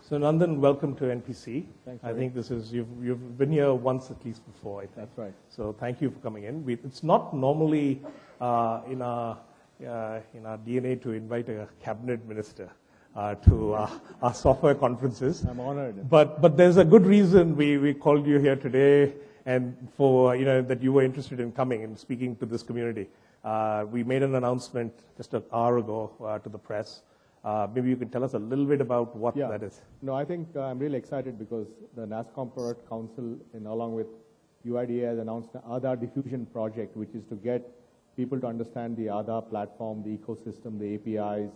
So Nandan, welcome to NPC. Thanks, I Ravi. think this is, you've been here once at least before, I think. That's right. So thank you for coming in. It's not normally in our DNA to invite a cabinet minister to our software conferences. I'm honored. But there's a good reason we called you here today, and for that you were interested in coming and speaking to this community. We made an announcement just an hour ago to the press. Maybe you can tell us a little bit about what that is. No, I think I'm really excited because the NASSCOM Product Council, along with UIDA, has announced the Aadhaar diffusion project, which is to get people to understand the Aadhaar platform, the ecosystem, the APIs,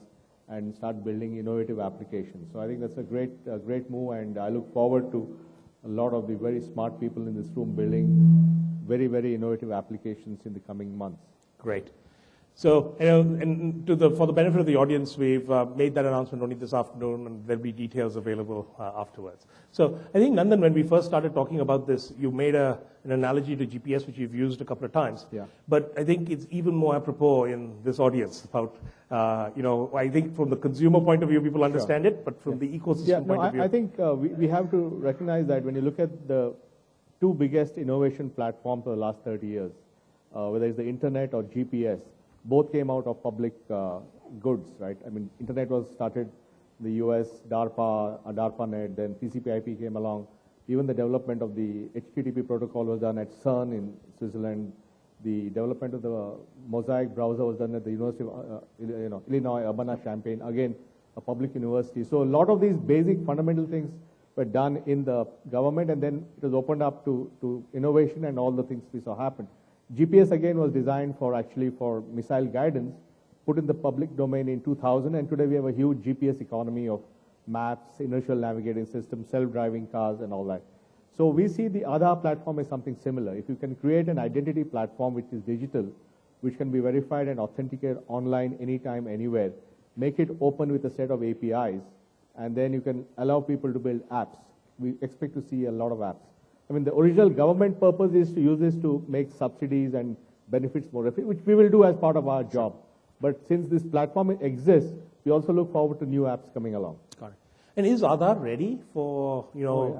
and start building innovative applications. So I think that's a great move, and I look forward to a lot of the very smart people in this room building very, very innovative applications in the coming months. Great. So, and for the benefit of the audience, we've made that announcement only this afternoon, and there'll be details available afterwards. So, I think, Nandan, when we first started talking about this, you made an analogy to GPS, which you've used a couple of times. Yeah. But I think it's even more apropos in this audience about, I think from the consumer point of view, people understand it, but from the ecosystem point of view. I think we have to recognize that when you look at the two biggest innovation platforms for the last 30 years, whether it's the internet or GPS, both came out of public goods, right? I mean, internet was started in the US, DARPANET, then TCP/IP came along. Even the development of the HTTP protocol was done at CERN in Switzerland. The development of the Mosaic browser was done at the University of Illinois, Urbana-Champaign, again, a public university. So a lot of these basic fundamental things were done in the government, and then it was opened up to innovation and all the things we saw happen. GPS again was designed for missile guidance, put in the public domain in 2000, and today we have a huge GPS economy of maps, inertial navigating systems, self-driving cars, and all that. So we see the Aadhaar platform as something similar. If you can create an identity platform which is digital, which can be verified and authenticated online, anytime, anywhere, make it open with a set of APIs, and then you can allow people to build apps. We expect to see a lot of apps. I mean, the original government purpose is to use this to make subsidies and benefits more efficient, which we will do as part of our job. But since this platform exists, we also look forward to new apps coming along. Got it. And is Aadhaar ready for,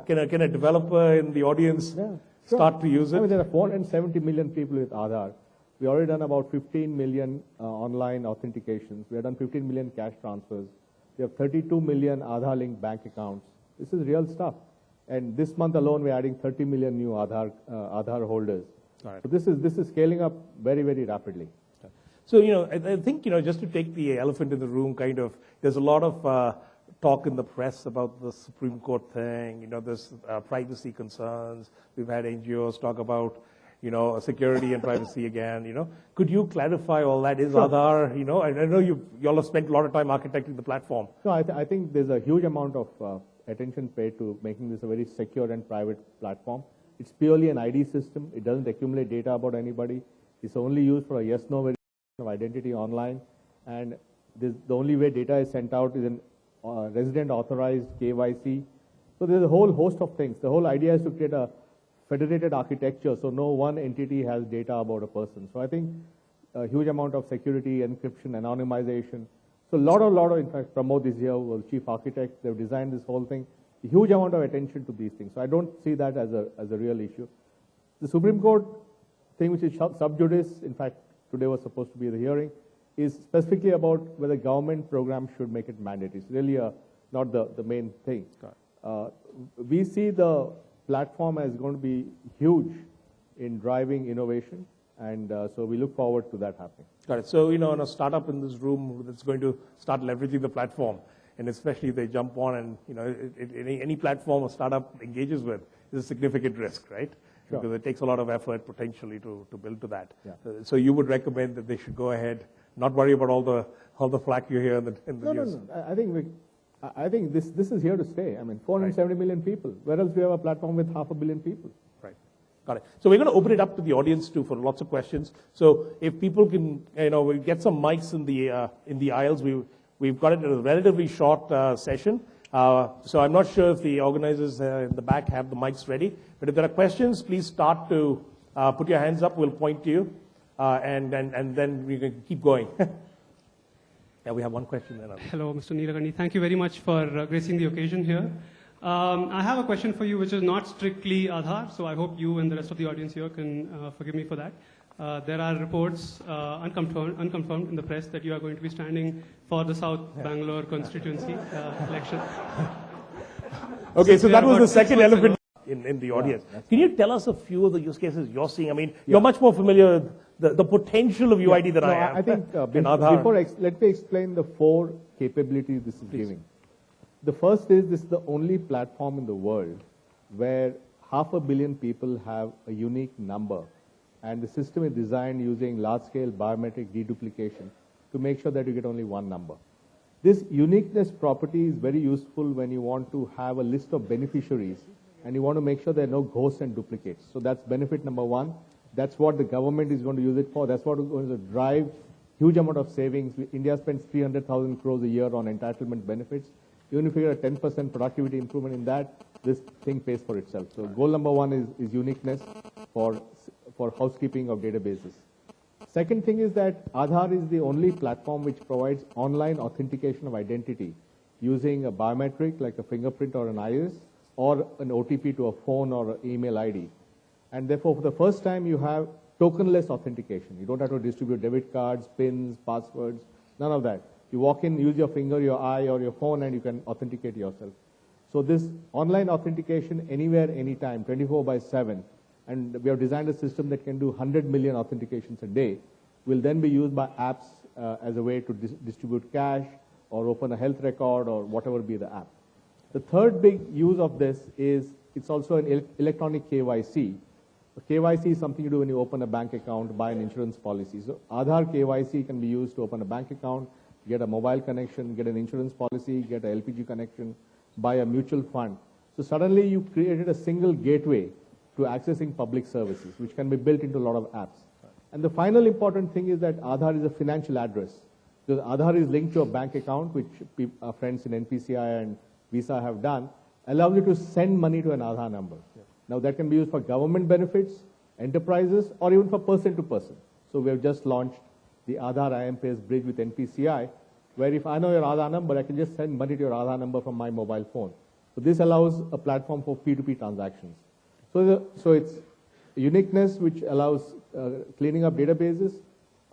can a developer in the audience start to use it? I mean, there are 470 million people with Aadhaar. We already done about 15 million online authentications. We have done 15 million cash transfers. We have 32 million Aadhaar-linked bank accounts. This is real stuff. And this month alone, we're adding 30 million new Aadhaar holders. Right. So this is scaling up very, very rapidly. So, I think, just to take the elephant in the room, there's a lot of talk in the press about the Supreme Court thing, there's privacy concerns. We've had NGOs talk about, security and privacy again, Could you clarify all that? Is Aadhaar, I know you all have spent a lot of time architecting the platform. No, I think there's a huge amount of attention paid to making this a very secure and private platform. It's purely an ID system. It doesn't accumulate data about anybody. It's only used for a yes-no verification of identity online. And the only way data is sent out is in resident authorized KYC. So there's a whole host of things. The whole idea is to create a federated architecture so no one entity has data about a person. So I think a huge amount of security, encryption, anonymization. So a lot of, in fact, Pramod is here, was chief architect. They've designed this whole thing. A huge amount of attention to these things. So I don't see that as a real issue. The Supreme Court thing, which is sub judice, in fact, today was supposed to be the hearing, is specifically about whether government programs should make it mandatory. It's really not the main thing. We see the platform as going to be huge in driving innovation, and so we look forward to that happening. Got it. So, in a startup in this room that's going to start leveraging the platform, and especially if they jump on and, any platform a startup engages with is a significant risk, right? Sure. Because it takes a lot of effort potentially to build to that. Yeah. So you would recommend that they should go ahead, not worry about all the flack you hear in the news. No. I think this is here to stay. I mean, 470 million people. Where else we have a platform with 500 million people? Right. Got it. So we're going to open it up to the audience too for lots of questions. So if people can, we get some mics in the aisles. We've got it in a relatively short session. So I'm not sure if the organizers in the back have the mics ready. But if there are questions, please start to put your hands up. We'll point to you, and then we can keep going. Yeah, we have one question there. Hello, Mr. Nilekani. Thank you very much for gracing the occasion here. I have a question for you which is not strictly Aadhaar, so I hope you and the rest of the audience here can forgive me for that. There are reports, unconfirmed in the press, that you are going to be standing for the South Bangalore constituency election. Okay, so that was the second elephant in the audience. Can you tell us a few of the use cases you're seeing? I mean, you're much more familiar with the potential of UID than I am. I think let me explain the 4 capabilities this is giving. The first is this is the only platform in the world where 500 million people have a unique number, and the system is designed using large-scale biometric deduplication to make sure that you get only one number. This uniqueness property is very useful when you want to have a list of beneficiaries and you want to make sure there are no ghosts and duplicates. So that's benefit number 1. That's what the government is going to use it for. That's what is going to drive huge amount of savings. India spends 300,000 crores a year on entitlement benefits. Even if you get a 10% productivity improvement in that, this thing pays for itself. So goal number 1 is uniqueness for housekeeping of databases. Second thing is that Aadhaar is the only platform which provides online authentication of identity using a biometric like a fingerprint or an iris or an OTP to a phone or an email ID. And therefore, for the first time, you have tokenless authentication. You don't have to distribute debit cards, PINs, passwords, none of that. You walk in, use your finger, your eye, or your phone, and you can authenticate yourself. So this online authentication anywhere, anytime, 24/7, and we have designed a system that can do 100 million authentications a day, will then be used by apps as a way to distribute cash or open a health record or whatever be the app. The third big use of this is it's also an electronic KYC. KYC is something you do when you open a bank account, buy an insurance policy. So Aadhaar KYC can be used to open a bank account, get a mobile connection, get an insurance policy, get a LPG connection, buy a mutual fund. So suddenly you created a single gateway to accessing public services, which can be built into a lot of apps. And the final important thing is that Aadhaar is a financial address. Because Aadhaar is linked to a bank account, which our friends in NPCI and Visa have done, allows you to send money to an Aadhaar number. Now that can be used for government benefits, enterprises, or even for person to person. So we have just launched the Aadhaar IMPS bridge with NPCI, where if I know your Aadhaar number, I can just send money to your Aadhaar number from my mobile phone. So this allows a platform for P2P transactions. So it's uniqueness, which allows cleaning up databases,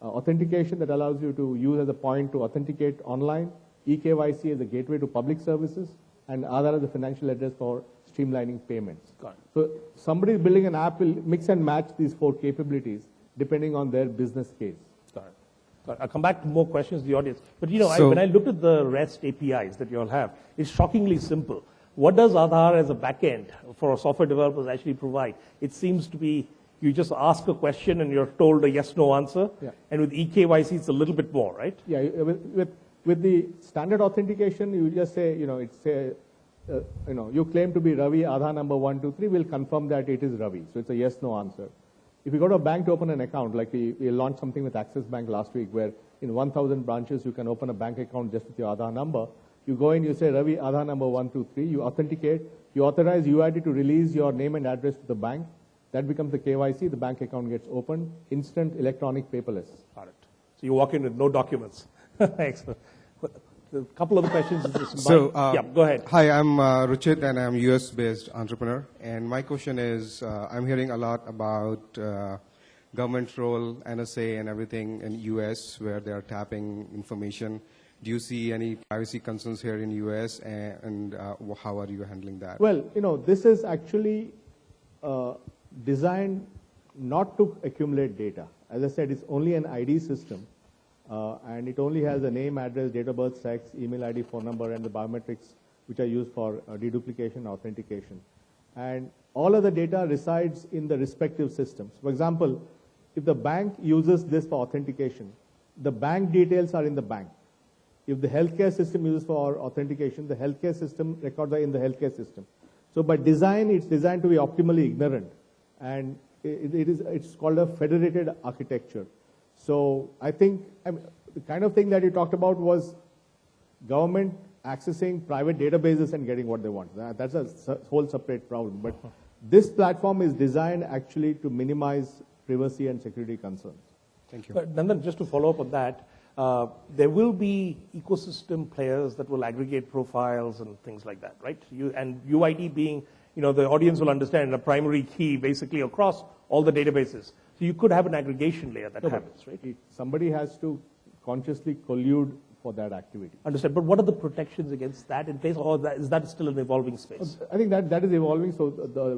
authentication that allows you to use as a point to authenticate online, eKYC as a gateway to public services, and Aadhaar as a financial address for streamlining payments. Got it. So somebody building an app will mix and match these 4 capabilities depending on their business case. Got it. I'll come back to more questions to the audience. But when I looked at the REST APIs that you all have, it's shockingly simple. What does Aadhaar as a backend for software developers actually provide? It seems to be you just ask a question and you're told a yes/no answer. Yeah. And with eKYC, it's a little bit more, right? Yeah. With the standard authentication, you just say, you claim to be Ravi, Aadhaar number 123, we'll confirm that it is Ravi. So it's a yes/no answer. If you go to a bank to open an account, like we launched something with Axis Bank last week, where in 1,000 branches you can open a bank account just with your Aadhaar number. You go in, you say Ravi, Aadhaar number 123, you authenticate, you authorize UID to release your name and address to the bank. That becomes the KYC, the bank account gets opened, instant, electronic, paperless. Got it. So you walk in with no documents. Excellent. A couple of the questions. Yeah, go ahead. Hi, I'm Ruchit, and I'm US-based entrepreneur. And my question is, I'm hearing a lot about government role, NSA, and everything in US where they are tapping information. Do you see any privacy concerns here in US, and how are you handling that? Well, this is actually designed not to accumulate data. As I said, it's only an ID system. And it only has a name, address, date of birth, sex, email ID, phone number, and the biometrics which are used for deduplication, authentication. And all of the data resides in the respective systems. For example, if the bank uses this for authentication, the bank details are in the bank. If the healthcare system uses for authentication, the healthcare system records are in the healthcare system. So by design, it's designed to be optimally ignorant. And it's called a federated architecture. So I think the kind of thing that you talked about was government accessing private databases and getting what they want. That's a whole separate problem. But this platform is designed actually to minimize privacy and security concerns. Thank you. Nandan, just to follow up on that, there will be ecosystem players that will aggregate profiles and things like that, right? And UID being, the audience will understand a primary key basically across all the databases. So you could have an aggregation layer that happens, right? Somebody has to consciously collude for that activity. Understand, but what are the protections against that in place, or is that still an evolving space? I think that is evolving, so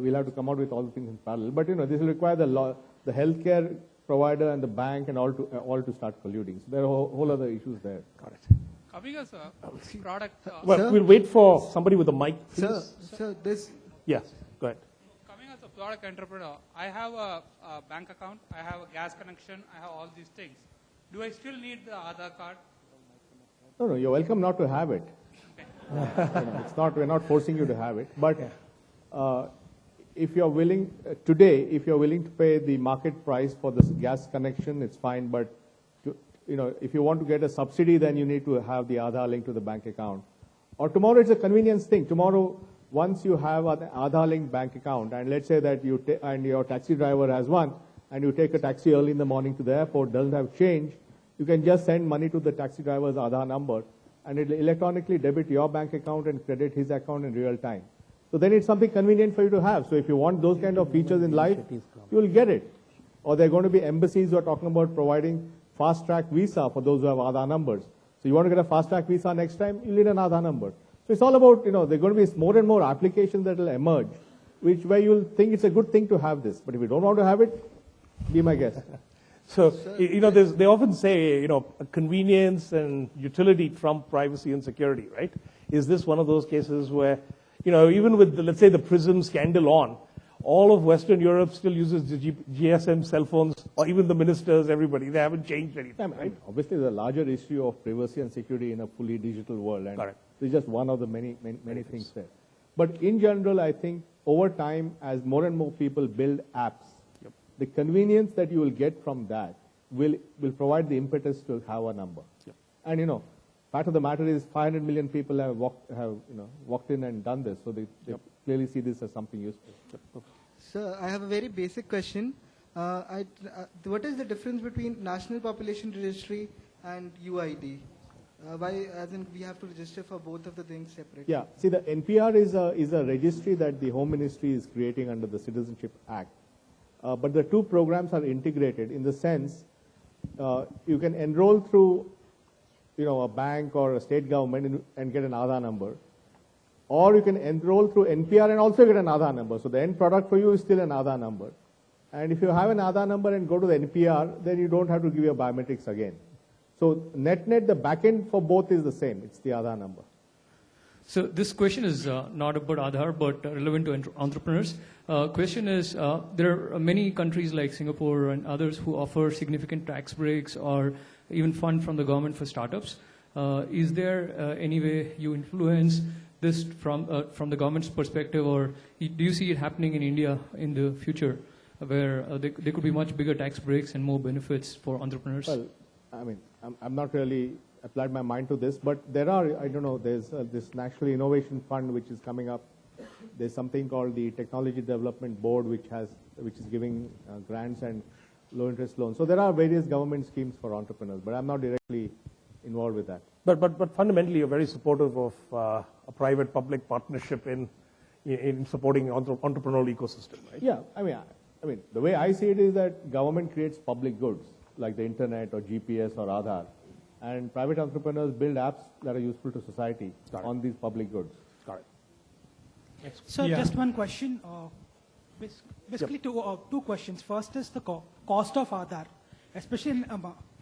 we'll have to come out with all the things in parallel. But this will require the healthcare provider and the bank and all to start colluding. So there are whole other issues there. Got it. Coming as a product. Well, we'll wait for somebody with a mic, please. Sir, this. Yes, go ahead. Coming as a product entrepreneur, I have a bank account, I have a gas connection, I have all these things. Do I still need the Aadhaar card? No, you're welcome not to have it. Okay. We're not forcing you to have it. But if you're willing, today, if you're willing to pay the market price for this gas connection, it's fine. But if you want to get a subsidy, then you need to have the Aadhaar link to the bank account. Or tomorrow, it's a convenience thing. Tomorrow, once you have an Aadhaar linked bank account, and let's say that and your taxi driver has one, and you take a taxi early in the morning to the airport, doesn't have change, you can just send money to the taxi driver's Aadhaar number, and it will electronically debit your bank account and credit his account in real time. So then it's something convenient for you to have. So if you want those kind of features in life, you will get it. Or there are going to be embassies who are talking about providing fast-track visa for those who have Aadhaar numbers. So you want to get a fast-track visa next time, you need an Aadhaar number. So it's all about, there are going to be more and more applications that will emerge, where you'll think it's a good thing to have this. But if you don't want to have it, be my guest. So, they often say, convenience and utility trump privacy and security, right? Is this one of those cases where, even with, let's say, the PRISM scandal on, all of Western Europe still uses the GSM cell phones, or even the ministers, everybody, they haven't changed anything, right? Obviously, there's a larger issue of privacy and security in a fully digital world, and correct. It's just one of the many things there. But in general, I think over time, as more and more people build apps, the convenience that you will get from that will provide the impetus to have a number. Yep. And fact of the matter is 500 million people have walked in and done this, so they clearly see this as something useful. Yep. Sir, I have a very basic question. What is the difference between National Population Registry and UID? Why, as in, we have to register for both of the things separately? Yeah, see, the NPR is a registry that the Home Ministry is creating under the Citizenship Act. But the two programs are integrated in the sense you can enroll through a bank or a state government and get an Aadhaar number, or you can enroll through NPR and also get an Aadhaar number. So the end product for you is still an Aadhaar number. And if you have an Aadhaar number and go to the NPR, then you don't have to give your biometrics again. So net, the backend for both is the same. It's the Aadhaar number. So this question is not about Aadhaar, but relevant to entrepreneurs. Question is, there are many countries like Singapore and others who offer significant tax breaks or even fund from the government for startups. Is there any way you influence this from the government's perspective, or do you see it happening in India in the future, where there could be much bigger tax breaks and more benefits for entrepreneurs? Well, I mean, I'm not really applied my mind to this, but there are, I don't know, there's this National Innovation Fund which is coming up. There's something called the Technology Development Board which is giving grants and low interest loans. So there are various government schemes for entrepreneurs, but I'm not directly involved with that. But fundamentally, you're very supportive of a private-public partnership in supporting entrepreneurial ecosystem, right? Yeah, I mean, the way I see it is that government creates public goods like the internet or GPS or Aadhaar, and private entrepreneurs build apps that are useful to society on these public goods. Got it. Sir, just one question. Basically, two questions. First is the cost of Aadhaar, especially in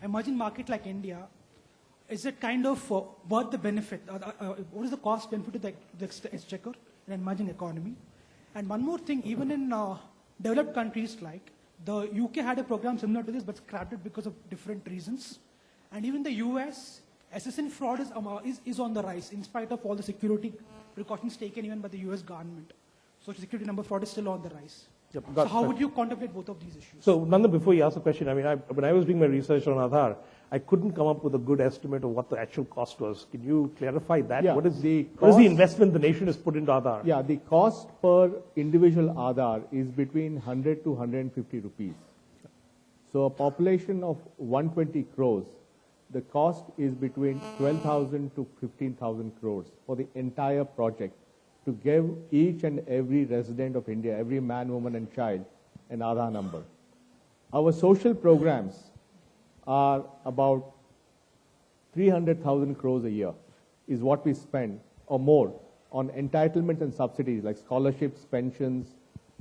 emerging market like India. Is it kind of worth the benefit? What is the cost benefit to the exchequer in an emerging economy? And one more thing, even in developed countries like the UK had a program similar to this, but scrapped it because of different reasons. And even the US, assessing fraud is on the rise, in spite of all the security precautions taken even by the US government. So security number fraud is still on the rise. Yep, so how would you contemplate both of these issues? So, Nandan, before you ask the question, I mean, when I was doing my research on Aadhaar, I couldn't come up with a good estimate of what the actual cost was. Can you clarify that? Yeah, what is the investment the nation has put into Aadhaar? Yeah, the cost per individual Aadhaar is between 100 to 150 rupees. So a population of 120 crores, the cost is between 12,000 to 15,000 crores for the entire project to give each and every resident of India, every man, woman, and child, an Aadhaar number. Our social programs are about 300,000 crores a year is what we spend or more on entitlements and subsidies like scholarships, pensions,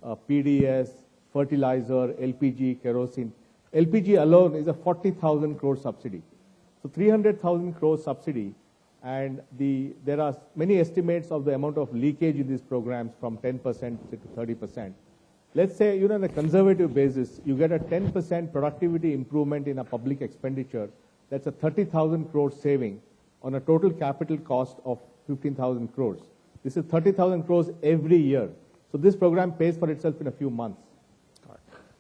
PDS, fertilizer, LPG, kerosene. LPG alone is a 40,000 crore subsidy. So 300,000 crore subsidy, and there are many estimates of the amount of leakage in these programs from 10% to 30%. Let's say, on a conservative basis, you get a 10% productivity improvement in a public expenditure. That's a 30,000 crore saving on a total capital cost of 15,000 crores. This is 30,000 crores every year. So this program pays for itself in a few months.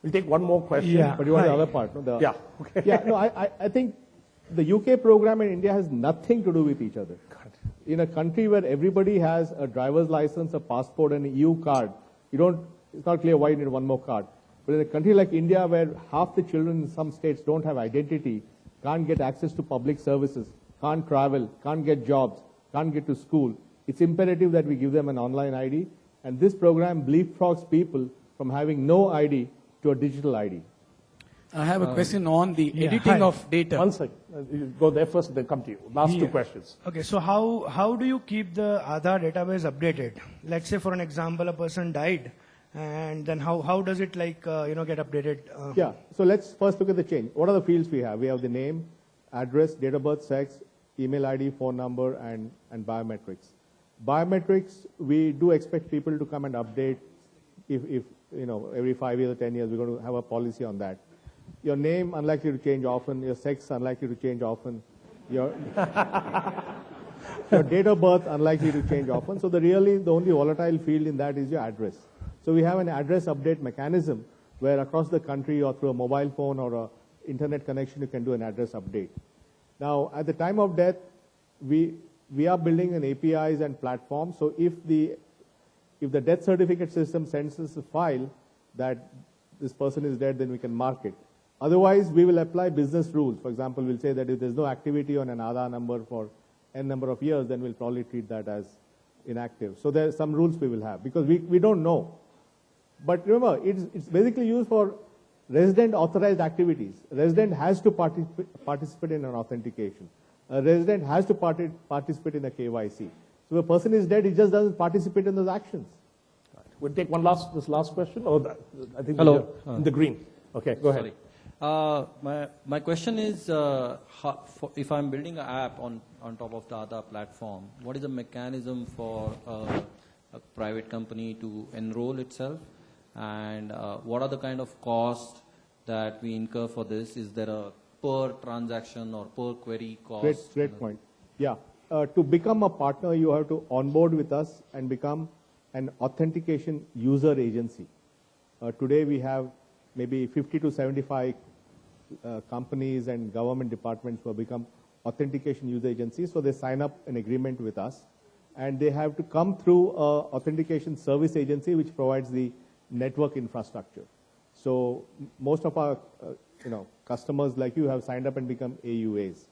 We'll take one more question. Yeah. But you want the other part? No? Yeah. Okay. Yeah. No, I think the UK program and India has nothing to do with each other. In a country where everybody has a driver's license, a passport, and an EU card, it's not clear why you need one more card. But in a country like India, where half the children in some states don't have identity, can't get access to public services, can't travel, can't get jobs, can't get to school, it's imperative that we give them an online ID. And this program leapfrogs people from having no ID to a digital ID. I have a question on the editing of data. One second. You go there first, then come to you. Last two questions. Okay, so how do you keep the Aadhaar database updated? Let's say, for an example, a person died, and then how does it get updated? Yeah, so let's first look at the change. What are the fields we have? We have the name, address, date of birth, sex, email ID, phone number, and biometrics. Biometrics, we do expect people to come and update if every 5 years or 10 years, we're going to have a policy on that. Your name, unlikely to change often. Your sex, unlikely to change often. Your date of birth, unlikely to change often. So the only volatile field in that is your address. So we have an address update mechanism where across the country or through a mobile phone or an internet connection, you can do an address update. Now, at the time of death, we are building an APIs and platform. So if the death certificate system sends us a file that this person is dead, then we can mark it. Otherwise, we will apply business rules. For example, we'll say that if there's no activity on an Aadhaar number for N number of years, then we'll probably treat that as inactive. So there are some rules we will have because we don't know. But remember, it's basically used for resident authorized activities. A resident has to participate in an authentication. A resident has to participate in a KYC. So if a person is dead, he just doesn't participate in those actions. We'll take this last question. I think hello. In the green. Okay, go ahead. My question is, if I'm building an app on top of the Aadhaar platform, what is the mechanism for a private company to enroll itself? And what are the kind of costs that we incur for this? Is there a per transaction or per query cost? Great point. Yeah. To become a partner, you have to onboard with us and become an authentication user agency. Today we have maybe 50 to 75 companies and government departments who have become authentication user agencies. So they sign up an agreement with us, and they have to come through an authentication service agency which provides the network infrastructure. So most of our customers like you have signed up and become AUAs.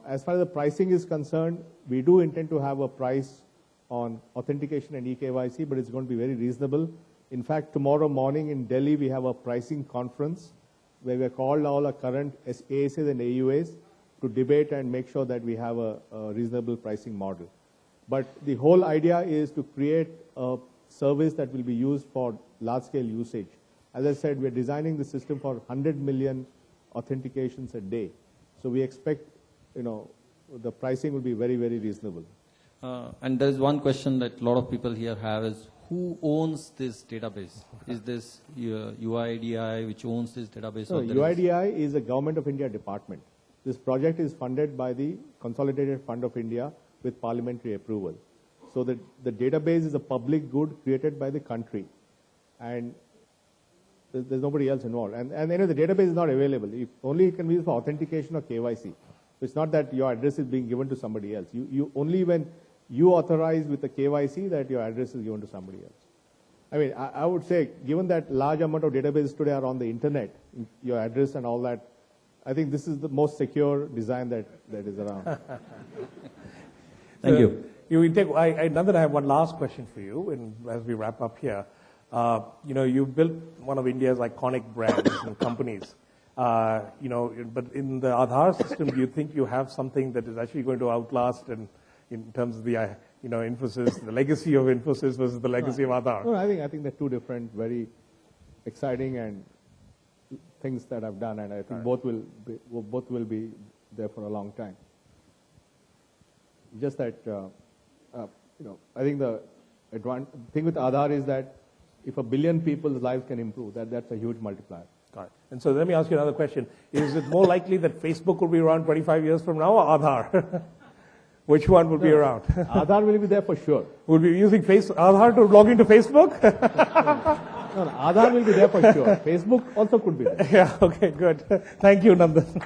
As far as the pricing is concerned, we do intend to have a price on authentication and eKYC, but it's going to be very reasonable. In fact, tomorrow morning in Delhi, we have a pricing conference where we have called all our current ASAs and AUAs to debate and make sure that we have a reasonable pricing model. But the whole idea is to create a service that will be used for large-scale usage. As I said, we're designing the system for 100 million authentications a day. So we expect, the pricing will be very, very reasonable. And there is one question that a lot of people here have is, who owns this database? Is this UIDAI which owns this database? No, UIDAI is a Government of India department. This project is funded by the Consolidated Fund of India with parliamentary approval. So the database is a public good created by the country, and there's nobody else involved. And the database is not available. Only it can be used for authentication or KYC. It's not that your address is being given to somebody else. You only when you authorize with the KYC that your address is given to somebody else. I mean, I would say, given that large amount of databases today are on the internet, your address and all that, I think this is the most secure design that is around. Thank you. Nandan, I have one last question for you, and as we wrap up here. You built one of India's iconic brands and companies. But in the Aadhaar system, do you think you have something that is actually going to outlast in terms of the Infosys, the legacy of Infosys versus the legacy of Aadhaar? No, I think they're two different, very exciting and things that I've done, and I think both will be there for a long time. Just that, I think the thing with Aadhaar is that if 1 billion people's lives can improve, that's a huge multiplier. Got it. And so let me ask you another question. Is it more likely that Facebook will be around 25 years from now or Aadhaar? Which one will be around? Aadhaar will be there for sure. Will be using Aadhaar to log into Facebook? No, Aadhaar will be there for sure. Facebook also could be there. Yeah, okay, good. Thank you, Nandan.